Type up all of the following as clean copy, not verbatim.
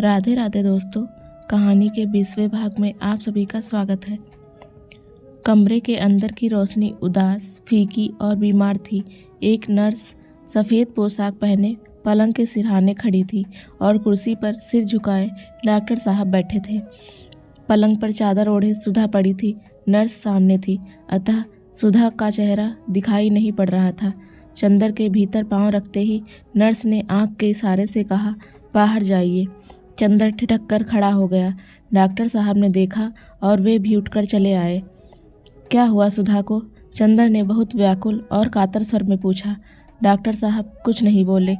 राधे राधे दोस्तों, कहानी के 20वें भाग में आप सभी का स्वागत है। कमरे के अंदर की रोशनी उदास, फीकी और बीमार थी। एक नर्स सफ़ेद पोशाक पहने पलंग के सिरहाने खड़ी थी और कुर्सी पर सिर झुकाए डॉक्टर साहब बैठे थे। पलंग पर चादर ओढ़े सुधा पड़ी थी। नर्स सामने थी, अतः सुधा का चेहरा दिखाई नहीं पड़ रहा था। चंदर के भीतर पांव रखते ही नर्स ने आंख के इशारे से कहा, बाहर जाइए। चंदर ठिठक कर खड़ा हो गया। डॉक्टर साहब ने देखा और वे भी उठकर चले आए। क्या हुआ सुधा को? चंदर ने बहुत व्याकुल और कातर स्वर में पूछा। डॉक्टर साहब कुछ नहीं बोले,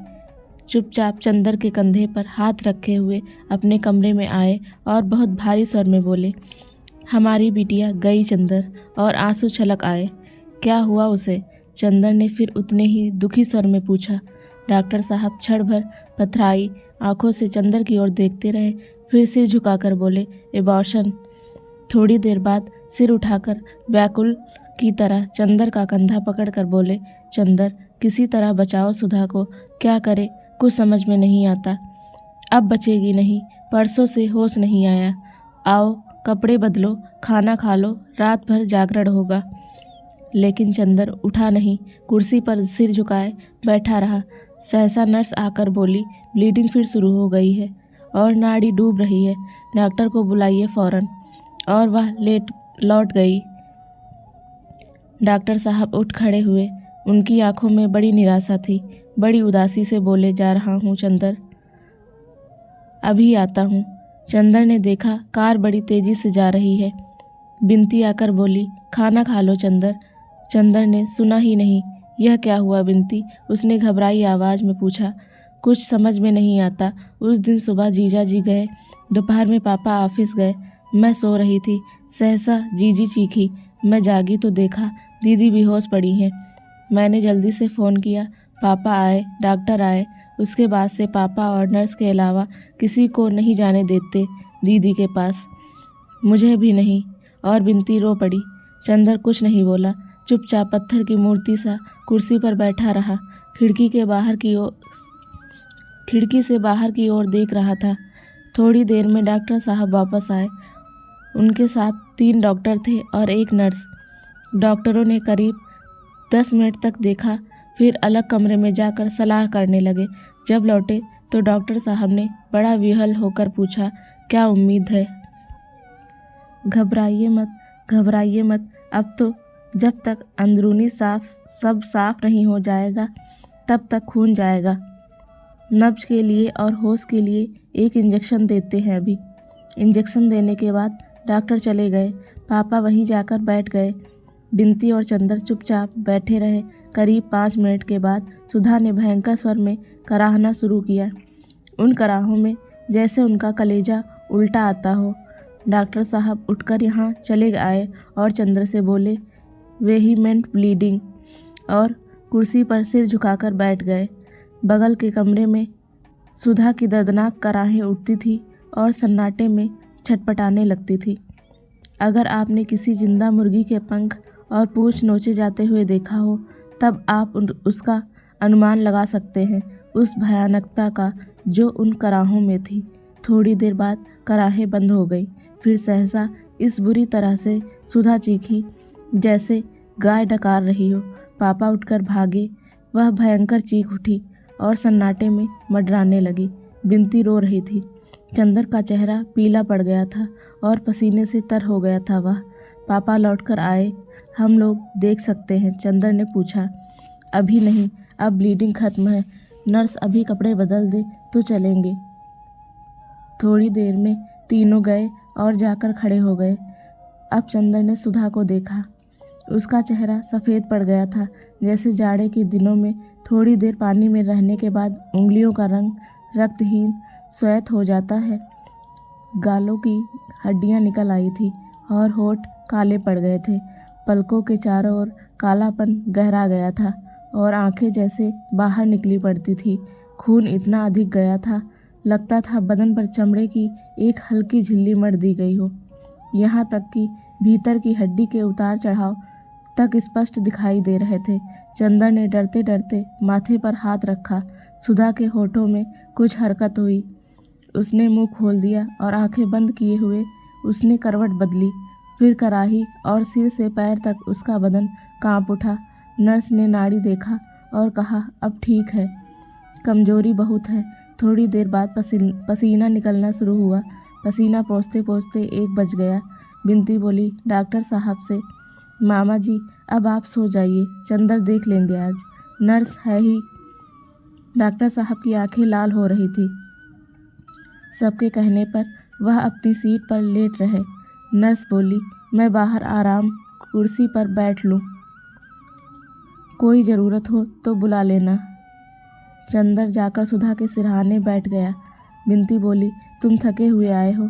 चुपचाप चंदर के कंधे पर हाथ रखे हुए अपने कमरे में आए और बहुत भारी स्वर में बोले, हमारी बिटिया गई चंदर। और आंसू छलक आए। क्या हुआ उसे? चंदर ने फिर उतने ही दुखी स्वर में पूछा। डॉक्टर साहब क्षण भर पथराई आंखों से चंदर की ओर देखते रहे, फिर सिर झुकाकर बोले, एबॉर्शन। थोड़ी देर बाद सिर उठाकर व्याकुल की तरह चंदर का कंधा पकड़कर बोले, चंदर किसी तरह बचाओ सुधा को, क्या करे कुछ समझ में नहीं आता। अब बचेगी नहीं, परसों से होश नहीं आया। आओ कपड़े बदलो, खाना खा लो, रात भर जागरण होगा। लेकिन चंदर उठा नहीं, कुर्सी पर सिर झुकाए बैठा रहा। सहसा नर्स आकर बोली, ब्लीडिंग फिर शुरू हो गई है और नाड़ी डूब रही है, डॉक्टर को बुलाइए फौरन। और वह लौट गई। डॉक्टर साहब उठ खड़े हुए। उनकी आंखों में बड़ी निराशा थी। बड़ी उदासी से बोले, जा रहा हूँ चंदर, अभी आता हूँ। चंदर ने देखा कार बड़ी तेजी से जा रही है। बिनती आकर बोली, खाना खा लो चंदर। चंदर ने सुना ही नहीं। यह क्या हुआ बिनती? उसने घबराई आवाज़ में पूछा। कुछ समझ में नहीं आता। उस दिन सुबह जीजा जी गए, दोपहर में पापा ऑफिस गए, मैं सो रही थी। सहसा जीजी चीखी, मैं जागी तो देखा दीदी बेहोश पड़ी हैं। मैंने जल्दी से फ़ोन किया, पापा आए, डॉक्टर आए। उसके बाद से पापा और नर्स के अलावा किसी को नहीं जाने देते दीदी के पास, मुझे भी नहीं। और बिनती रो पड़ी। चंदर कुछ नहीं बोला, चुपचाप पत्थर की मूर्ति सा कुर्सी पर बैठा रहा। खिड़की से बाहर की ओर देख रहा था। थोड़ी देर में डॉक्टर साहब वापस आए। उनके साथ 3 डॉक्टर थे और एक नर्स। डॉक्टरों ने करीब 10 मिनट तक देखा, फिर अलग कमरे में जाकर सलाह करने लगे। जब लौटे तो डॉक्टर साहब ने बड़ा विह्वल होकर पूछा, क्या उम्मीद है? घबराइए मत। अब तो जब तक अंदरूनी सब साफ नहीं हो जाएगा तब तक खून जाएगा। नब्ज के लिए और होश के लिए एक इंजेक्शन देते हैं अभी। इंजेक्शन देने के बाद डॉक्टर चले गए। पापा वहीं जाकर बैठ गए। बिनती और चंदर चुपचाप बैठे रहे। करीब 5 मिनट के बाद सुधा ने भयंकर स्वर में कराहना शुरू किया। उन कराहों में जैसे उनका कलेजा उल्टा आता हो। डॉक्टर साहब उठकर यहाँ चले आए और चंदर से बोले, वेहीमेंट ब्लीडिंग, और कुर्सी पर सिर झुकाकर बैठ गए। बगल के कमरे में सुधा की दर्दनाक कराहें उठती थी और सन्नाटे में छटपटाने लगती थी। अगर आपने किसी जिंदा मुर्गी के पंख और पूंछ नोचे जाते हुए देखा हो, तब आप उसका अनुमान लगा सकते हैं उस भयानकता का जो उन कराहों में थी। थोड़ी देर बाद कराहें बंद हो गई। फिर सहसा इस बुरी तरह से सुधा चीखी जैसे गाय डकार रही हो। पापा उठकर भागे। वह भयंकर चीख उठी और सन्नाटे में मडराने लगी। बिनती रो रही थी। चंदर का चेहरा पीला पड़ गया था और पसीने से तर हो गया था वह। पापा लौटकर आए। हम लोग देख सकते हैं? चंदर ने पूछा। अभी नहीं, अब ब्लीडिंग खत्म है। नर्स अभी कपड़े बदल दे तो चलेंगे। थोड़ी देर में तीनों गए और जाकर खड़े हो गए। अब चंदर ने सुधा को देखा। उसका चेहरा सफ़ेद पड़ गया था, जैसे जाड़े के दिनों में थोड़ी देर पानी में रहने के बाद उंगलियों का रंग रक्तहीन श्वेत हो जाता है। गालों की हड्डियां निकल आई थी और होंठ काले पड़ गए थे। पलकों के चारों ओर कालापन गहरा गया था और आंखें जैसे बाहर निकली पड़ती थी। खून इतना अधिक गया था, लगता था बदन पर चमड़े की एक हल्की झिल्ली मढ़ दी गई हो। यहाँ तक कि भीतर की हड्डी के उतार चढ़ाव तक स्पष्ट दिखाई दे रहे थे। चंदर ने डरते डरते माथे पर हाथ रखा। सुधा के होठों में कुछ हरकत हुई। उसने मुंह खोल दिया और आंखें बंद किए हुए उसने करवट बदली। फिर कराही और सिर से पैर तक उसका बदन कांप उठा। नर्स ने नाड़ी देखा और कहा, अब ठीक है, कमजोरी बहुत है। थोड़ी देर बाद पसीना निकलना शुरू हुआ। पसीना पोंछते पोंछते 1 बज गया। बिनती बोली डॉक्टर साहब से, मामा जी अब आप सो जाइए, चंदर देख लेंगे आज। नर्स है ही। डॉक्टर साहब की आंखें लाल हो रही थी। सबके कहने पर वह अपनी सीट पर लेट रहे। नर्स बोली, मैं बाहर आराम कुर्सी पर बैठ लूं, कोई ज़रूरत हो तो बुला लेना। चंदर जाकर सुधा के सिरहाने बैठ गया। बिनती बोली, तुम थके हुए आए हो,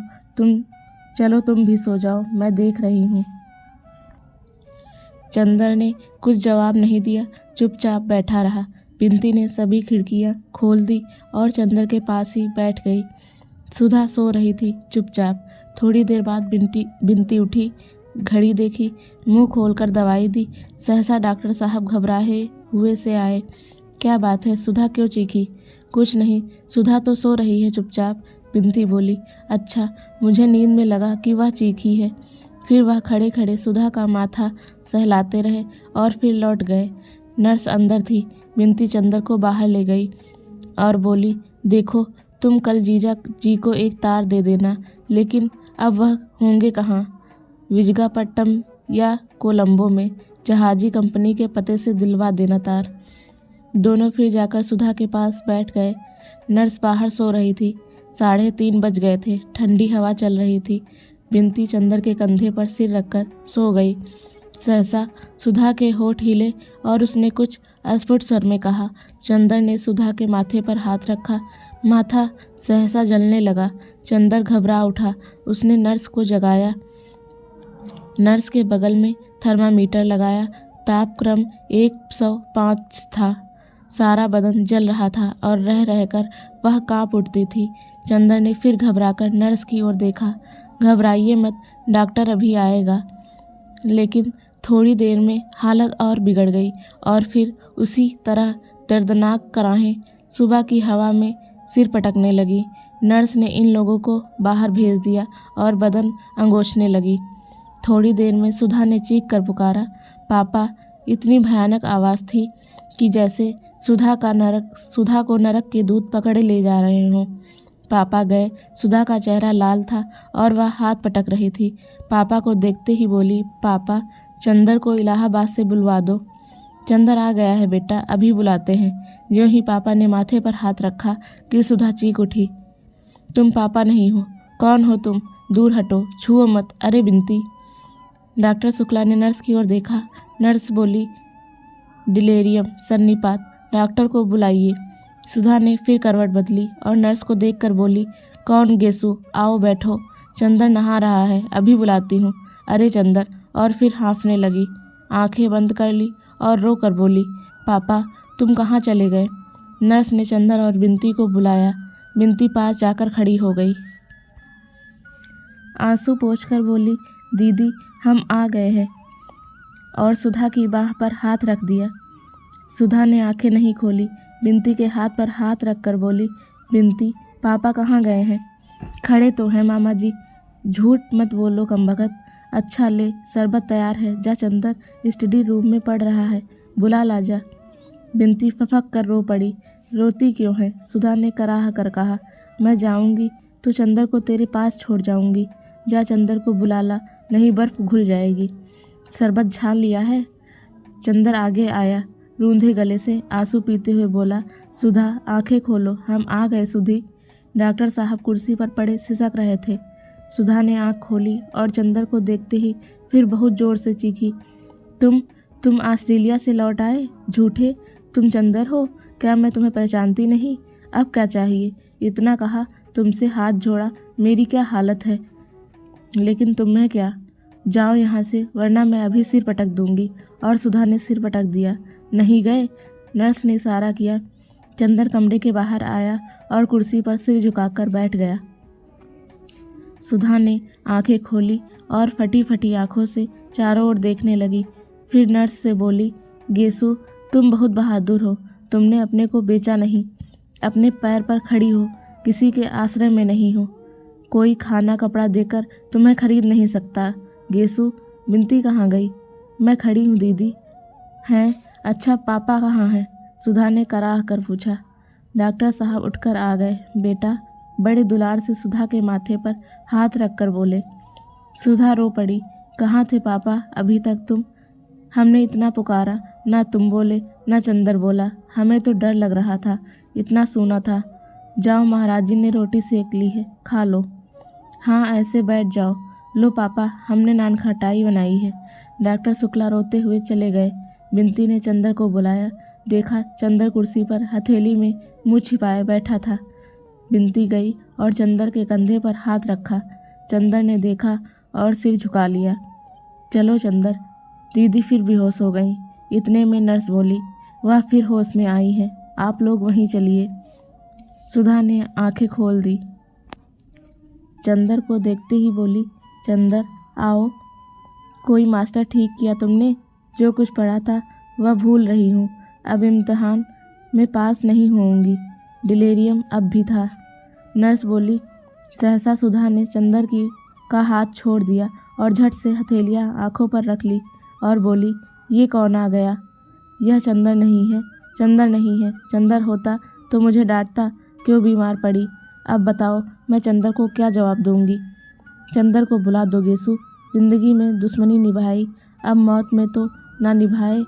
चलो तुम भी सो जाओ, मैं देख रही हूँ। चंदर ने कुछ जवाब नहीं दिया, चुपचाप बैठा रहा। बिनती ने सभी खिड़कियाँ खोल दी और चंदर के पास ही बैठ गई। सुधा सो रही थी चुपचाप। थोड़ी देर बाद बिनती उठी, घड़ी देखी, मुंह खोलकर दवाई दी। सहसा डॉक्टर साहब घबराए हुए से आए। क्या बात है, सुधा क्यों चीखी? कुछ नहीं, सुधा तो सो रही है चुपचाप। बिनती बोली, अच्छा, मुझे नींद में लगा कि वह चीखी है। फिर वह खड़े खड़े सुधा का माथा सहलाते रहे और फिर लौट गए। नर्स अंदर थी। बिनती चंदर को बाहर ले गई और बोली, देखो, तुम कल जीजा जी को एक तार दे देना, लेकिन अब वह होंगे कहाँ? विजयपट्टनम या कोलंबो में। जहाजी कंपनी के पते से दिलवा देना तार। दोनों फिर जाकर सुधा के पास बैठ गए। नर्स बाहर सो रही थी। 3:30 बज गए थे। ठंडी हवा चल रही थी। बिनती चंदर के कंधे पर सिर रखकर सो गई। सहसा सुधा के होठ हिले और उसने कुछ अस्फुट स्वर में कहा। चंदर ने सुधा के माथे पर हाथ रखा। माथा सहसा जलने लगा। चंदर घबरा उठा। उसने नर्स को जगाया। नर्स के बगल में थर्मामीटर लगाया। तापक्रम 105 था। सारा बदन जल रहा था और रह रहकर वह कांप उठती थी। चंदर ने फिर घबराकर नर्स की ओर देखा। घबराइए मत, डॉक्टर अभी आएगा। लेकिन थोड़ी देर में हालत और बिगड़ गई और फिर उसी तरह दर्दनाक कराहें सुबह की हवा में सिर पटकने लगी। नर्स ने इन लोगों को बाहर भेज दिया और बदन अंगोछने लगी। थोड़ी देर में सुधा ने चीख कर पुकारा, पापा। इतनी भयानक आवाज़ थी कि जैसे सुधा को नरक के दूत पकड़े ले जा रहे हों। पापा गए। सुधा का चेहरा लाल था और वह हाथ पटक रही थी। पापा को देखते ही बोली, पापा, चंदर को इलाहाबाद से बुलवा दो। चंदर आ गया है बेटा, अभी बुलाते हैं। ज्यों ही पापा ने माथे पर हाथ रखा कि सुधा चीख उठी, तुम पापा नहीं हो। कौन हो तुम? दूर हटो, छुओ मत। अरे बिनती। डॉक्टर शुक्ला ने नर्स की ओर देखा। नर्स बोली, डिलेरियम, सन्निपात, डॉक्टर को बुलाइए। सुधा ने फिर करवट बदली और नर्स को देखकर बोली, कौन गेसु, आओ बैठो। चंदर नहा रहा है, अभी बुलाती हूँ। अरे चंदर। और फिर हाँफने लगी। आंखें बंद कर ली और रो कर बोली, पापा, तुम कहाँ चले गए? नर्स ने चंदर और बिनती को बुलाया। बिनती पास जाकर खड़ी हो गई। आंसू पोंछकर बोली, दीदी, हम आ गए हैं। और सुधा की बाह पर हाथ रख दिया। सुधा ने आंखें नहीं खोली। बिनती के हाथ पर हाथ रखकर बोली, बिनती, पापा कहाँ गए हैं? खड़े तो हैं मामा जी। झूठ मत बोलो कमबख्त। अच्छा ले, शरबत तैयार है, जा। चंदर स्टडी रूम में पढ़ रहा है, बुला ला जा। बिनती फफक कर रो पड़ी। रोती क्यों है? सुधा ने कराह कर कहा, मैं जाऊंगी तो चंदर को तेरे पास छोड़ जाऊंगी। जा, चंदर को बुला ला, नहीं बर्फ घुल जाएगी। शरबत छान लिया है? चंदर आगे आया, रूंधे गले से आंसू पीते हुए बोला, सुधा, आंखें खोलो, हम आ गए सुधी। डॉक्टर साहब कुर्सी पर पड़े सिसक रहे थे। सुधा ने आंख खोली और चंदर को देखते ही फिर बहुत जोर से चीखी, तुम ऑस्ट्रेलिया से लौट आए? झूठे, तुम चंदर हो? क्या मैं तुम्हें पहचानती नहीं? अब क्या चाहिए? इतना कहा, तुमसे हाथ जोड़ा, मेरी क्या हालत है। लेकिन तुम्हें क्या? जाओ यहाँ से, वरना मैं अभी सिर पटक दूंगी। और सुधा ने सिर पटक दिया। नहीं गए? नर्स ने इशारा किया। चंदर कमरे के बाहर आया और कुर्सी पर सिर झुकाकर बैठ गया। सुधा ने आंखें खोली और फटी फटी आंखों से चारों ओर देखने लगी। फिर नर्स से बोली, गेसु, तुम बहुत बहादुर हो। तुमने अपने को बेचा नहीं, अपने पैर पर खड़ी हो। किसी के आश्रय में नहीं हो। कोई खाना कपड़ा देकर तुम्हें खरीद नहीं सकता। गेसु, बिनती कहाँ गई? मैं खड़ी हूँ दीदी। हैं? अच्छा, पापा कहाँ हैं? सुधा ने कराह कर पूछा। डॉक्टर साहब उठकर आ गए। बेटा, बड़े दुलार से सुधा के माथे पर हाथ रखकर बोले। सुधा रो पड़ी। कहाँ थे पापा अभी तक तुम? हमने इतना पुकारा, ना तुम बोले ना चंदर बोला। हमें तो डर लग रहा था, इतना सूना था। जाओ, महाराज जी ने रोटी सेक ली है, खा लो। हाँ, ऐसे बैठ जाओ। लो पापा, हमने नान खटाई बनाई है। डॉक्टर शुक्ला रोते हुए चले गए। बिनती ने चंदर को बुलाया। देखा, चंदर कुर्सी पर हथेली में मुँह छिपाए बैठा था। बिनती गई और चंदर के कंधे पर हाथ रखा। चंदर ने देखा और सिर झुका लिया। चलो चंदर। दीदी फिर बेहोश हो गई। इतने में नर्स बोली, वह फिर होश में आई है, आप लोग वहीं चलिए। सुधा ने आंखें खोल दी। चंदर को देखते ही बोली, चंदर आओ। कोई मास्टर ठीक किया तुमने? जो कुछ पढ़ा था वह भूल रही हूँ। अब इम्तिहान में पास नहीं होऊंगी। डिलेरियम अब भी था। नर्स बोली। सहसा सुधा ने चंदर का हाथ छोड़ दिया और झट से हथेलियाँ आंखों पर रख ली और बोली, ये कौन आ गया? यह चंदर नहीं है, चंदर नहीं है। चंदर होता तो मुझे डांटता, क्यों बीमार पड़ी। अब बताओ, मैं चंदर को क्या जवाब दूंगी? चंदर को बुला दो गेसु। जिंदगी में दुश्मनी निभाई, अब मौत में तो ना निभाए।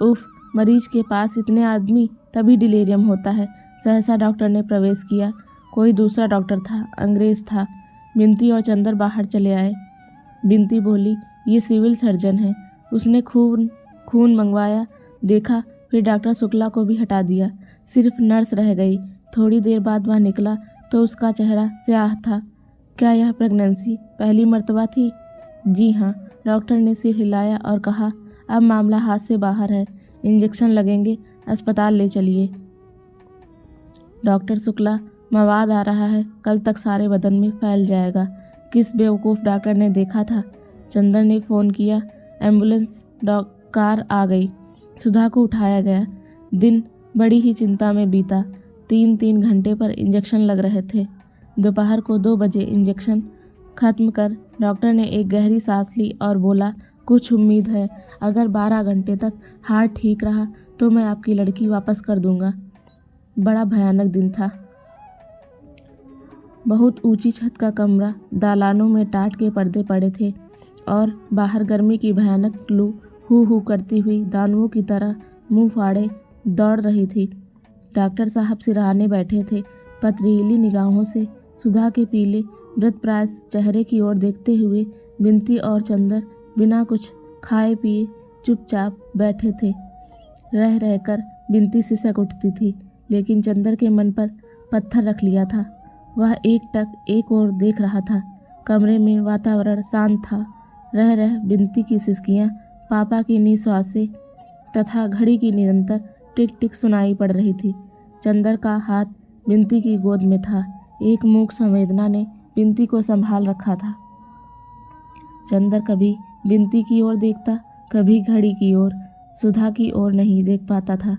उफ, मरीज के पास इतने आदमी तभी डिलेरियम होता है। सहसा डॉक्टर ने प्रवेश किया। कोई दूसरा डॉक्टर था, अंग्रेज था। बिनती और चंदर बाहर चले आए। बिनती बोली, ये सिविल सर्जन है, उसने खून मंगवाया। देखा, फिर डॉक्टर शुक्ला को भी हटा दिया। सिर्फ नर्स रह गई। थोड़ी देर बाद वह निकला तो उसका चेहरा स्याह था। क्या यह प्रेगनेंसी पहली मर्तबा थी? जी हाँ। डॉक्टर ने सिर हिलाया और कहा, अब मामला हाथ से बाहर है, इंजेक्शन लगेंगे, अस्पताल ले चलिए। डॉक्टर शुक्ला, मवाद आ रहा है, कल तक सारे बदन में फैल जाएगा। किस बेवकूफ़ डॉक्टर ने देखा था? चंदर ने फ़ोन किया। एम्बुलेंस कार आ गई। सुधा को उठाया गया। दिन बड़ी ही चिंता में बीता। 3-3 घंटे पर इंजेक्शन लग रहे थे। दोपहर को 2 बजे इंजेक्शन खत्म कर डॉक्टर ने एक गहरी सांस ली और बोला, कुछ उम्मीद है। अगर 12 घंटे तक हार्ट ठीक रहा तो मैं आपकी लड़की वापस कर दूंगा। बड़ा भयानक दिन था। बहुत ऊंची छत का कमरा, दालानों में टाट के पर्दे पड़े थे और बाहर गर्मी की भयानक लू हू हू करती हुई दानवों की तरह मुंह फाड़े दौड़ रही थी। डॉक्टर साहब सिरहाने बैठे थे। पथरीली निगाहों से सुधा के पीले मृतप्राय चेहरे की ओर देखते हुए बिनती और चंदर बिना कुछ खाए पिए चुपचाप बैठे थे। रह रहकर बिनती सिसक उठती थी, लेकिन चंदर के मन पर पत्थर रख लिया था। वह एकटक एक ओर देख रहा था। कमरे में वातावरण शांत था। रह रह बिनती की सिसकियाँ, पापा की निश्वासें तथा घड़ी की निरंतर टिक टिक सुनाई पड़ रही थी। चंदर का हाथ बिनती की गोद में था। एक मूक संवेदना ने बिनती को संभाल रखा था। चंदर कभी बिनती की ओर देखता, कभी घड़ी की ओर। सुधा की ओर नहीं देख पाता था।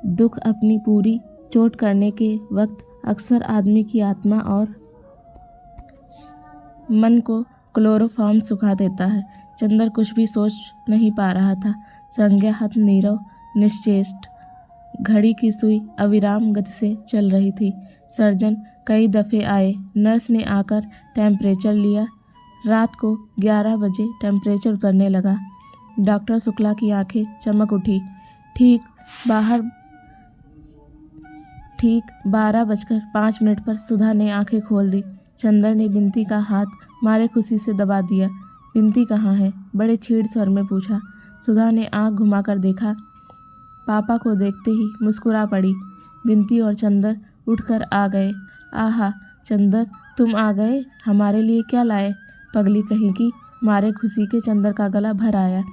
दुख अपनी पूरी चोट करने के वक्त अक्सर आदमी की आत्मा और मन को क्लोरोफॉर्म सुखा देता है। चंदर कुछ भी सोच नहीं पा रहा था। संज्ञाहत, नीरव, निश्चेष्ट। घड़ी की सुई अविराम गति से चल रही थी। सर्जन कई दफ़े आए। नर्स ने आकर टेम्परेचर लिया। रात को 11 बजे टेम्परेचर उतरने लगा। डॉक्टर शुक्ला की आंखें चमक उठी। ठीक 12:05 पर सुधा ने आंखें खोल दी। चंदर ने बिनती का हाथ मारे खुशी से दबा दिया। बिनती कहाँ है? बड़े छीड़ स्वर में पूछा। सुधा ने आंख घुमाकर देखा। पापा को देखते ही मुस्कुरा पड़ी। बिनती और चंदर उठकर आ गए। आहा चंदर, तुम आ गए? हमारे लिए क्या लाए? पगली कहीं की, मारे खुशी के चंदर का गला भर आया।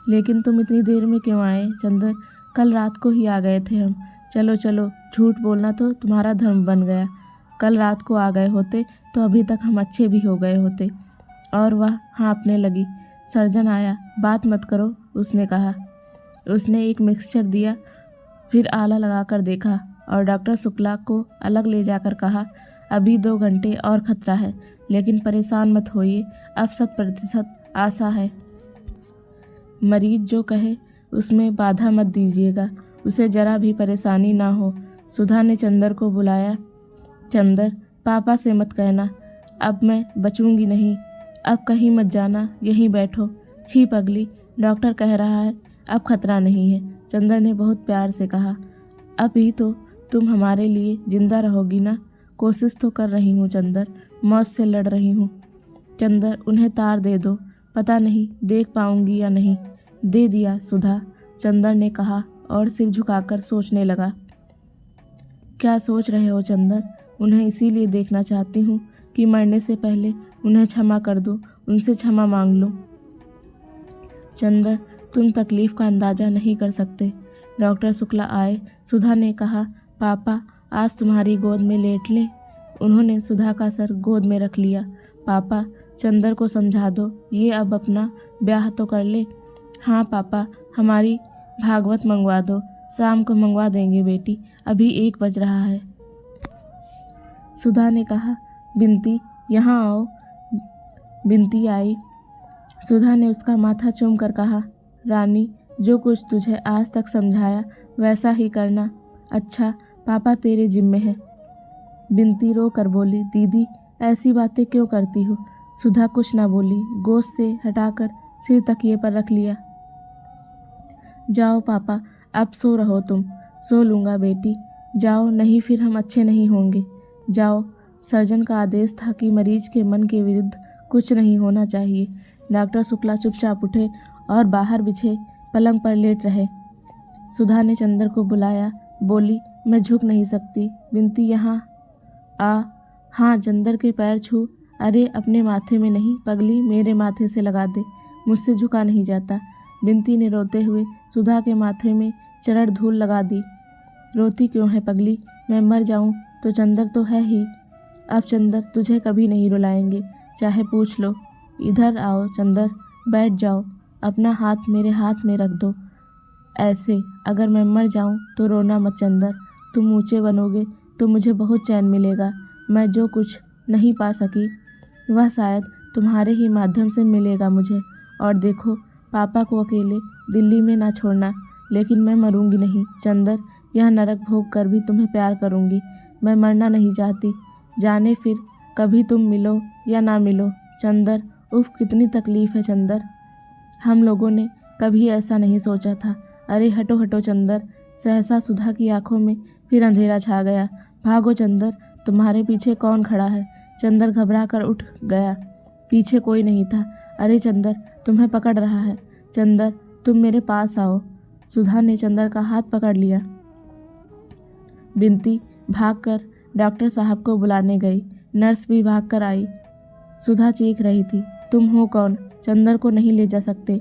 लेकिन तुम इतनी देर में क्यों आए चंदर? कल रात को ही आ गए थे हम। चलो चलो, झूठ बोलना तो तुम्हारा धर्म बन गया। कल रात को आ गए होते तो अभी तक हम अच्छे भी हो गए होते। और वह हाँफने लगी। सर्जन आया, बात मत करो, उसने कहा। उसने एक मिक्सचर दिया, फिर आला लगाकर देखा। और डॉक्टर शुक्ला को अलग ले जाकर कहा, अभी 2 घंटे और खतरा है, लेकिन परेशान मत होइए, अब 100% आशा है। मरीज जो कहे उसमें बाधा मत दीजिएगा, उसे जरा भी परेशानी ना हो। सुधा ने चंदर को बुलाया। चंदर, पापा से मत कहना, अब मैं बचूंगी नहीं, अब कहीं मत जाना, यहीं बैठो। छी पगली, डॉक्टर कह रहा है अब खतरा नहीं है। चंदर ने बहुत प्यार से कहा, अभी तो तुम हमारे लिए जिंदा रहोगी ना। कोशिश तो कर रही हूँ चंदर, मौत से लड़ रही हूँ। चंदर, उन्हें तार दे दो, पता नहीं देख पाऊंगी या नहीं। दे दिया सुधा, चंदर ने कहा और सिर झुकाकर सोचने लगा। क्या सोच रहे हो चंदर? उन्हें इसीलिए देखना चाहती हूँ कि मरने से पहले उन्हें क्षमा कर दो, उनसे क्षमा मांग लो। चंदर, तुम तकलीफ का अंदाज़ा नहीं कर सकते। डॉक्टर शुक्ला आए। सुधा ने कहा, पापा आज तुम्हारी गोद में लेट लें। उन्होंने सुधा का सर गोद में रख लिया। पापा, चंदर को समझा दो, ये अब अपना ब्याह तो कर ले। हाँ पापा, हमारी भागवत मंगवा दो, शाम को मंगवा देंगे बेटी, अभी 1 बज रहा है। सुधा ने कहा, बिनती यहाँ आओ। बिनती आई। सुधा ने उसका माथा चूम कर कहा, रानी, जो कुछ तुझे आज तक समझाया वैसा ही करना। अच्छा, पापा तेरे जिम्मे है। बिनती रो कर बोली, दीदी ऐसी बातें क्यों करती हो? सुधा कुछ ना बोली, गोद से हटाकर सिर तकिए पर रख लिया। जाओ पापा, अब सो रहो तुम। सो लूँगा बेटी, जाओ, नहीं फिर हम अच्छे नहीं होंगे। जाओ। सर्जन का आदेश था कि मरीज के मन के विरुद्ध कुछ नहीं होना चाहिए। डॉक्टर शुक्ला चुपचाप उठे और बाहर बिछे पलंग पर लेट रहे। सुधा ने चंदर को बुलाया, बोली, मैं झुक नहीं सकती। बिनती यहाँ आ। हाँ, चंदर के पैर छू। अरे अपने माथे में नहीं पगली, मेरे माथे से लगा दे, मुझसे झुका नहीं जाता। बिनती ने रोते हुए सुधा के माथे में चरड़ धूल लगा दी। रोती क्यों है पगली? मैं मर जाऊं तो चंदर तो है ही। अब चंदर तुझे कभी नहीं रुलाएंगे, चाहे पूछ लो। इधर आओ चंदर, बैठ जाओ, अपना हाथ मेरे हाथ में रख दो। ऐसे अगर मैं मर जाऊं तो रोना मत चंदर, तुम ऊंचे बनोगे तो मुझे बहुत चैन मिलेगा। मैं जो कुछ नहीं पा सकी वह शायद तुम्हारे ही माध्यम से मिलेगा मुझे। और देखो, पापा को अकेले दिल्ली में ना छोड़ना, लेकिन मैं मरूंगी नहीं चंदर, यह नरक भोग कर भी तुम्हें प्यार करूंगी। मैं मरना नहीं चाहती, जाने फिर कभी तुम मिलो या ना मिलो। चंदर, उफ कितनी तकलीफ़ है चंदर, हम लोगों ने कभी ऐसा नहीं सोचा था। अरे हटो हटो चंदर। सहसा सुधा की आंखों में फिर अंधेरा छा गया। भागो चंदर, तुम्हारे पीछे कौन खड़ा है? चंदर घबरा कर उठ गया। पीछे कोई नहीं था। अरे चंदर, तुम्हें पकड़ रहा है। चंदर, तुम मेरे पास आओ। सुधा ने चंदर का हाथ पकड़ लिया। बिनती भागकर डॉक्टर साहब को बुलाने गई। नर्स भी भागकर आई। सुधा चीख रही थी, तुम हो कौन? चंदर को नहीं ले जा सकते।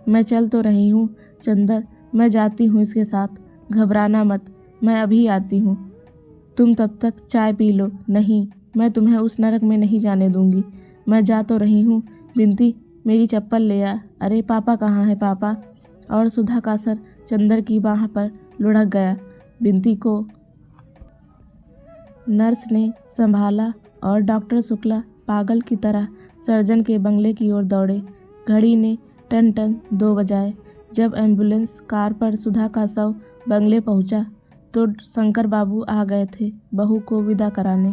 मैं चल तो रही हूँ चंदर, मैं जाती हूँ इसके साथ, घबराना मत, मैं अभी आती हूँ। तुम तब तक चाय पी लो। नहीं, मैं तुम्हें उस नरक में नहीं जाने दूंगी। मैं जा तो रही हूँ। बिनती, मेरी चप्पल ले आ। अरे पापा कहाँ है पापा? और सुधा का सर चंदर की बाह पर लुढ़क गया। बिनती को नर्स ने संभाला और डॉक्टर शुक्ला पागल की तरह सर्जन के बंगले की ओर दौड़े। घड़ी ने टन टन 2 बजाए। जब एम्बुलेंस कार पर सुधा का शव बंगले पहुंचा तो शंकर बाबू आ गए थे बहू को विदा कराने।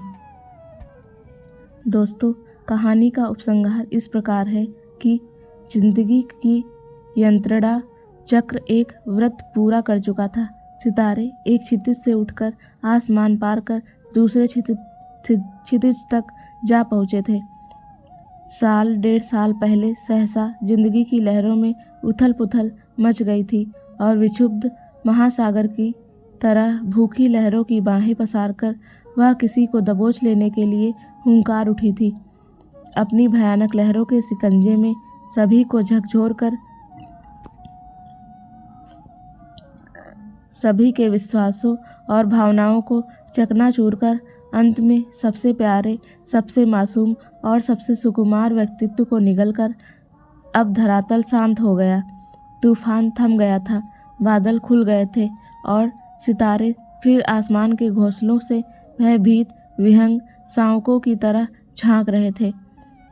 दोस्तों, कहानी का उपसंहार इस प्रकार है कि जिंदगी की यंत्रणा चक्र एक व्रत पूरा कर चुका था। सितारे एक क्षितिज से उठकर आसमान पार कर दूसरे क्षितिज तक जा पहुँचे थे। 1.5 साल पहले सहसा जिंदगी की लहरों में उथल पुथल मच गई थी और विक्षुब्ध महासागर की तरह भूखी लहरों की बाहें पसारकर वह किसी को दबोच लेने के लिए हुंकार उठी थी। अपनी भयानक लहरों के शिकंजे में सभी को झकझोर कर सभी के विश्वासों और भावनाओं को चकनाचूर कर अंत में सबसे प्यारे, सबसे मासूम और सबसे सुकुमार व्यक्तित्व को निगलकर अब धरातल शांत हो गया। तूफान थम गया था, बादल खुल गए थे और सितारे फिर आसमान के घोंसलों से भयभीत विहंग शावकों की तरह झांक रहे थे।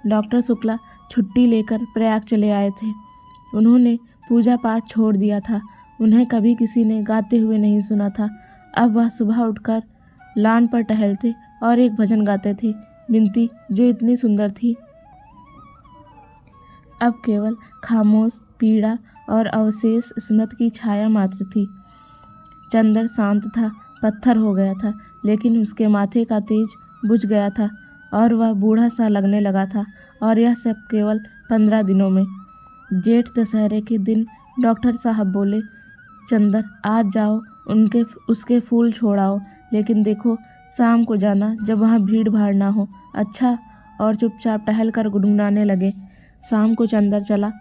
डॉक्टर शुक्ला छुट्टी लेकर प्रयाग चले आए थे। उन्होंने पूजा पाठ छोड़ दिया था। उन्हें कभी किसी ने गाते हुए नहीं सुना था। अब वह सुबह उठकर लान पर टहलते और एक भजन गाते थे। बिनती जो इतनी सुंदर थी, अब केवल खामोश पीड़ा और अवशेष स्मृति की छाया मात्र थी। चंदर शांत था, पत्थर हो गया था, लेकिन उसके माथे का तेज बुझ गया था और वह बूढ़ा सा लगने लगा था। और यह सब केवल 15 दिनों में। जेठ दशहरे के दिन डॉक्टर साहब बोले, चंदर आज जाओ, उसके फूल छोड़ाओ, लेकिन देखो शाम को जाना जब वहाँ भीड़ भाड़ ना हो। अच्छा। और चुपचाप टहल कर गुनगुनाने लगे। शाम को चंदर चला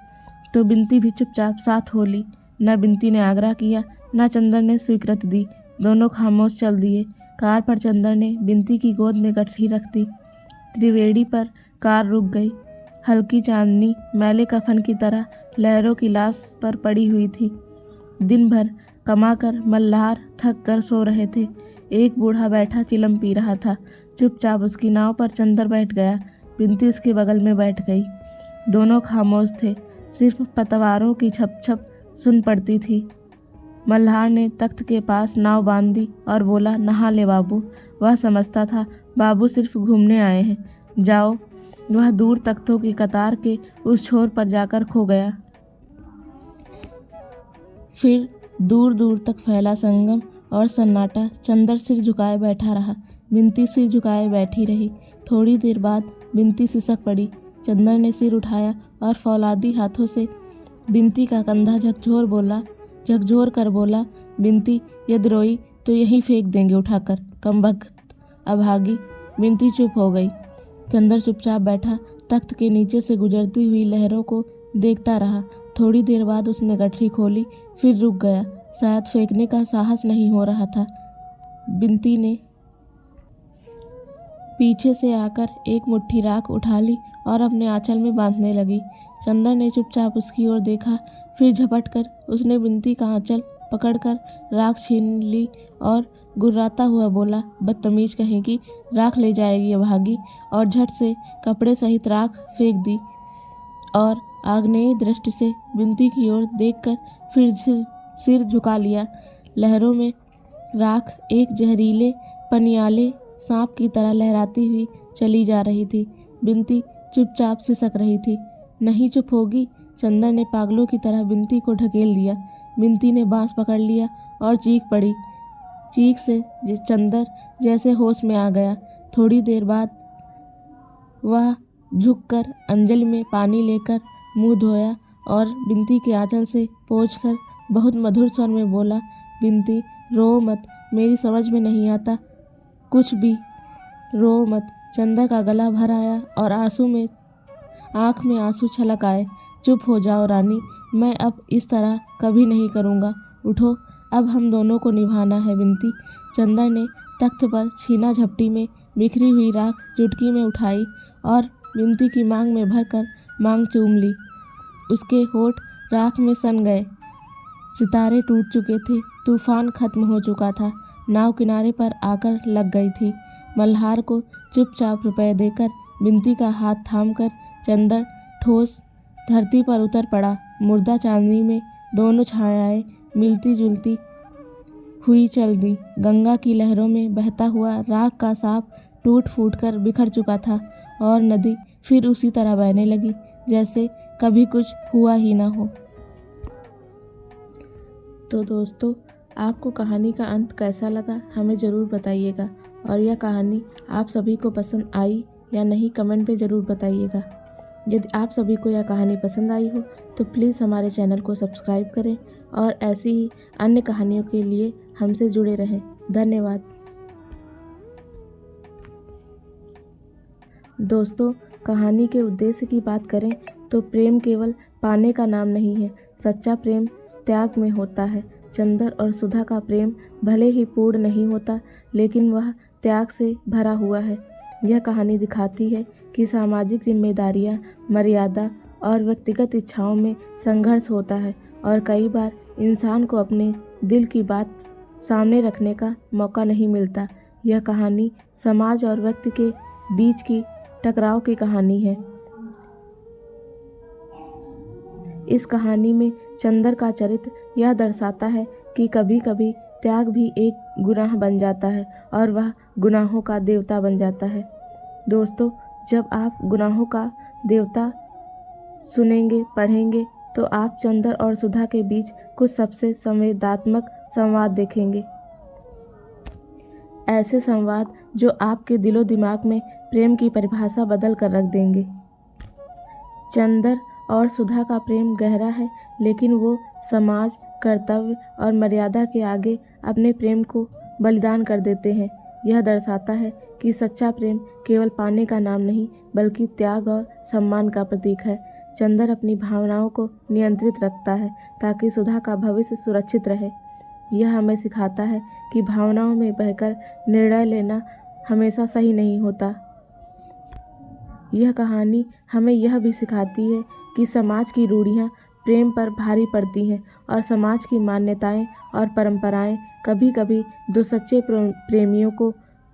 तो बिनती भी चुपचाप साथ हो ली। न बिनती ने आग्रह किया, न चंदर ने स्वीकृति दी। दोनों खामोश चल दिए। कार पर चंदर ने बिनती की गोद में गठरी रख दी। त्रिवेणी पर कार रुक गई। हल्की चांदनी मैले कफन की तरह लहरों की लाश पर पड़ी हुई थी। दिन भर कमाकर मल्हार थक कर सो रहे थे। एक बूढ़ा बैठा चिलम पी रहा था। चुपचाप उसकी नाव पर चंदर बैठ गया। बिनती उसके बगल में बैठ गई। दोनों खामोश थे। सिर्फ पतवारों की छप छप सुन पड़ती थी। मल्हार ने तख्त के पास नाव बांध दी और बोला, नहा ले बाबू। वह समझता था बाबू सिर्फ घूमने आए हैं। जाओ। वह दूर तख्तों की कतार के उस छोर पर जाकर खो गया। फिर दूर दूर तक फैला संगम और सन्नाटा। चंदर सिर झुकाए बैठा रहा। बिनती सिर झुकाए बैठी रही। थोड़ी देर बाद बिनती सिसक पड़ी। चंदर ने सिर उठाया और फौलादी हाथों से बिनती का कंधा झकझोर कर बोला, बिनती यदि रोई तो यहीं फेंक देंगे उठाकर, कमबख्त अभागी। बिनती चुप हो गई। चंदर चुपचाप बैठा तख्त के नीचे से गुजरती हुई लहरों को देखता रहा। थोड़ी देर बाद उसने गठरी खोली, फिर रुक गया। शायद फेंकने का साहस नहीं हो रहा था। बिनती ने पीछे से आकर एक मुट्ठी राख उठा ली और अपने आंचल में बांधने लगी। चंदर ने चुपचाप उसकी ओर देखा। फिर झपट कर उसने बिनती का आंचल पकड़कर राख छीन ली और गुर्राता हुआ बोला, बदतमीज कहेगी, राख ले जाएगी अभागी। और झट से कपड़े सहित राख फेंक दी और आग्नेय दृष्टि से बिनती की ओर देखकर फिर सिर झुका लिया। लहरों में राख एक जहरीले पनियाले सांप की तरह लहराती हुई चली जा रही थी। बिनती चुपचाप सिसक रही थी। नहीं चुप होगी। चंदर ने पागलों की तरह बिनती को ढकेल दिया। बिनती ने बांस पकड़ लिया और चीख पड़ी। चीख से चंदर जैसे होश में आ गया। थोड़ी देर बाद वह झुककर अंजलि में पानी लेकर मुंह धोया और बिनती के आंचल से पोंछकर बहुत मधुर स्वर में बोला, बिनती रो मत, मेरी समझ में नहीं आता कुछ भी, रो मत। चंदर का गला भर आया और आंख में आंसू छलक आए। चुप हो जाओ रानी, मैं अब इस तरह कभी नहीं करूँगा। उठो, अब हम दोनों को निभाना है बिनती। चंदर ने तख्त पर छीना झपटी में बिखरी हुई राख चुटकी में उठाई और बिनती की मांग में भरकर मांग चूम ली। उसके होठ राख में सन गए। सितारे टूट चुके थे। तूफान खत्म हो चुका था। नाव किनारे पर आकर लग गई थी। मल्हार को चुपचाप रुपए देकर बिनती का हाथ थामकर चंदर ठोस धरती पर उतर पड़ा। मुर्दा चांदनी में दोनों छायाएं मिलती जुलती हुई चल दी। गंगा की लहरों में बहता हुआ राख का सांप टूट फूट कर बिखर चुका था और नदी फिर उसी तरह बहने लगी जैसे कभी कुछ हुआ ही ना हो। तो दोस्तों, आपको कहानी का अंत कैसा लगा हमें ज़रूर बताइएगा। और यह कहानी आप सभी को पसंद आई या नहीं, कमेंट में ज़रूर बताइएगा। यदि आप सभी को यह कहानी पसंद आई हो तो प्लीज़ हमारे चैनल को सब्सक्राइब करें और ऐसी ही अन्य कहानियों के लिए हमसे जुड़े रहें। धन्यवाद। दोस्तों, कहानी के उद्देश्य की बात करें तो प्रेम केवल पाने का नाम नहीं है। सच्चा प्रेम त्याग में होता है। चंदर और सुधा का प्रेम भले ही पूर्ण नहीं होता, लेकिन वह त्याग से भरा हुआ है। यह कहानी दिखाती है कि सामाजिक जिम्मेदारियां, मर्यादा और व्यक्तिगत इच्छाओं में संघर्ष होता है और कई बार इंसान को अपने दिल की बात सामने रखने का मौका नहीं मिलता। यह कहानी समाज और व्यक्ति के बीच की टकराव की कहानी है। इस कहानी में चंदर का चरित्र यह दर्शाता है कि कभी कभी त्याग भी एक गुनाह बन जाता है और वह गुनाहों का देवता बन जाता है। दोस्तों, जब आप गुनाहों का देवता सुनेंगे, पढ़ेंगे, तो आप चंदर और सुधा के बीच कुछ सबसे संवेदनात्मक संवाद देखेंगे। ऐसे संवाद जो आपके दिलो दिमाग में प्रेम की परिभाषा बदल कर रख देंगे। चंदर और सुधा का प्रेम गहरा है, लेकिन वो समाज, कर्तव्य और मर्यादा के आगे अपने प्रेम को बलिदान कर देते हैं। यह दर्शाता है कि सच्चा प्रेम केवल पाने का नाम नहीं, बल्कि त्याग और सम्मान का प्रतीक है। चंदर अपनी भावनाओं को नियंत्रित रखता है ताकि सुधा का भविष्य सुरक्षित रहे। यह हमें सिखाता है कि भावनाओं में बहकर निर्णय लेना हमेशा सही नहीं होता। यह कहानी हमें यह भी सिखाती है कि समाज की रूढ़ियाँ प्रेम पर भारी पड़ती हैं और समाज की मान्यताएं और परंपराएं कभी कभी दो सच्चे प्रेमियों को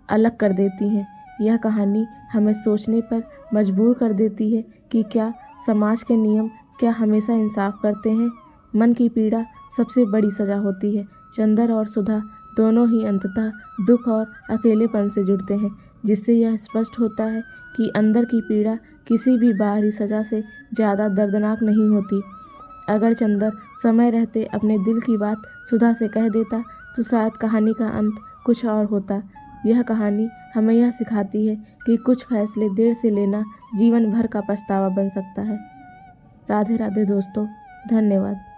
अलग कर देती हैं। यह कहानी हमें सोचने पर मजबूर कर देती है कि क्या समाज के नियम क्या हमेशा इंसाफ करते हैं। मन की पीड़ा सबसे बड़ी सज़ा होती है। चंदर और सुधा दोनों ही अंततः दुख और अकेलेपन से जुड़ते हैं, जिससे यह स्पष्ट होता है कि अंदर की पीड़ा किसी भी बाहरी सज़ा से ज़्यादा दर्दनाक नहीं होती। अगर चंदर समय रहते अपने दिल की बात सुधा से कह देता तो शायद कहानी का अंत कुछ और होता। यह कहानी हमें यह सिखाती है कि कुछ फैसले देर से लेना जीवन भर का पछतावा बन सकता है। राधे राधे दोस्तों, धन्यवाद।